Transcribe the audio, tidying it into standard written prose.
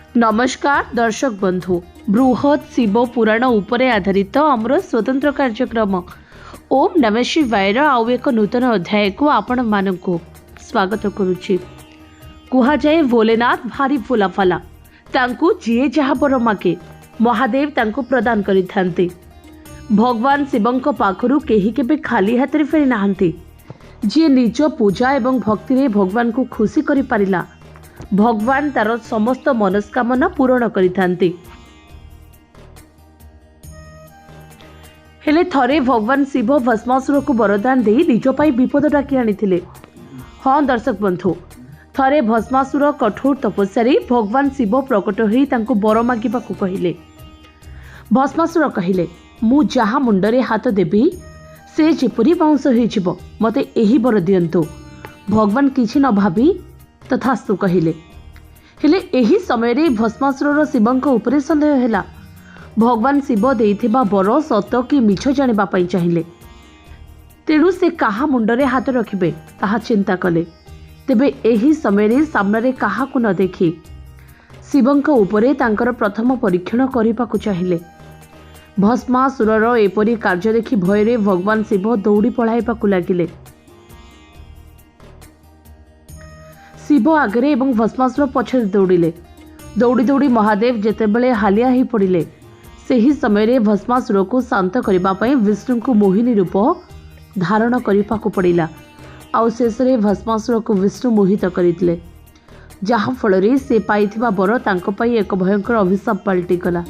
नमस्कार दर्शक बंधु, बृहत शिव पुराण उपरे आधारित आमर स्वतंत्र कार्यक्रम ओम नमः शिवाय आउ एक नूतन अध्याय को आपण मानकु स्वागत करुछि। कुहा जाए भोलेनाथ भारी फुलाफाला, तांकु जिए जहा बर मागे महादेव तांकु प्रदान करिथांती। भगवान शिवंक पाखरु केही केबे खाली हाथ फेरी नाहांती। जी निज पूजा एवं भक्ति रे भगवान को खुशी करि पारिला, भगवान तार समस्त मनस्कामना पूरण करिथांती। हेले थरे भगवान शिव भस्मासुर को वरदान दे निज पाई विपद डाकी आनिथिले। हाँ दर्शक बंधु, थरे भस्मासुर कठोर तपस्यारे भगवान शिव प्रकट होई तांको बर मागिबाकू कहिले। भस्मासुर कहिले, मु जहा मुंडरे हाथ देबी से जेपरी बाउंस होइजिवो, मते एही बर दियंतु। भगवान किछि न भाबी तथास्तु कहिले। हेले एही समय रे भस्मासुर शिवंक उपरे संदेह हैला। भगवान शिव देइथिबा बर सत कि मिछ जानिबा पई चाहिले, तेणु से काहा मुंडरे हाथ रखिबे ताहा चिंता कले। तेबे एही समय रे सामने रे काहाकु न देखि शिवंक उपरे तांकर प्रथम परीक्षण करिबाकू चाहिले। भस्मासुरर एपरी कार्य देखि भयरे भगवान शिव दौड़ी पळाइबाकू लागिले। शिव आगरे एवं भस्मासुर पछरे दौड़िले। दौड़ी दौड़ी महादेव जेतेबेले हालिया ही पड़िले, सेही समय भस्मासुर को शांत करबा पई विष्णु को मोहिनी रूप धारण करिपाकू पड़िला। आउ शेषरे भस्मासुर को विष्णु मोहित करितले, जहा फल से पाइथिबा बर तांको पई एक भयंकर अभिशाप पलटि गला।